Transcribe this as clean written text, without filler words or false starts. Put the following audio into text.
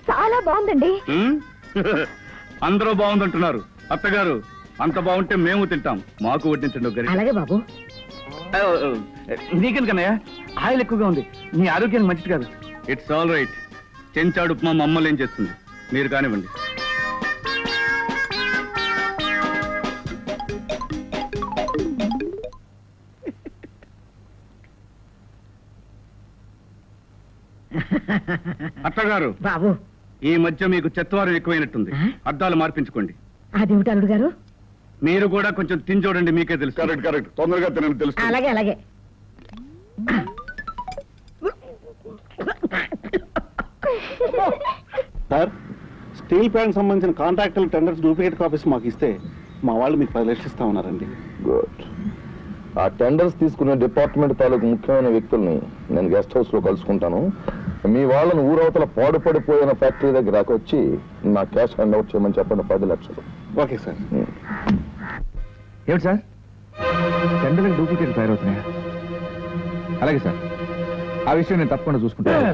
చాలా బాగుందండి. అందరూ బాగుందంటున్నారు. అత్తగారు అంత బాగుంటే మేము తింటాం, మాకు వడ్డించండి. అలాగే బాబు. నీకెందుకన్నయ్య, ఆయిల్ ఎక్కువగా ఉంది, నీ ఆరోగ్యానికి మంచిది కాదు. It's all right. చెంచాడు ఉప్మా మమ్మల్ని ఏం చేస్తుంది, మీరు కానివ్వండి. అత్తగారు బాబు, ఈ మధ్య మీకు చెత్తవారం ఎక్కువైనట్టుంది, అద్దాలు మార్పించుకోండి. అదేమిటి అల్లుడు గారు? మీరు కూడా కొంచెం తిని చూడండి, మీకే తెలుసు. కరెక్ట్ కరెక్ట్, తొందరగా తినండి తెలుసు. అలాగే అలాగే. సార్, స్టీల్ ప్లాంట్ సంబంధించిన కాంట్రాక్టులు టెండర్స్ డూప్లికేట్ కాపీస్ మాకు ఇస్తే మా వాళ్ళు మీకు 10 లక్షలు ఇస్తా ఉన్నారండి. గుడ్. ఆ టెండర్స్ తీసుకునే డిపార్ట్మెంట్ తాలూకు ముఖ్యమైన వ్యక్తుల్ని నేను గెస్ట్ హౌస్ లో కలుసుకుంటాను. మీ వాళ్ళని ఊరవతల పాడుపడిపోయిన ఫ్యాక్టరీ దగ్గర వచ్చి నా క్యాష్ హ్యాండ్ అవుట్ చేయమని చెప్పండి. 10 లక్షలు. Okay sir. ఏమిటి సార్, టెండర్లకు డూప్లికేట్ తయారవుతున్నాయా? అలాగే సార్, ఆ విషయం నేను తప్పకుండా చూసుకుంటాను.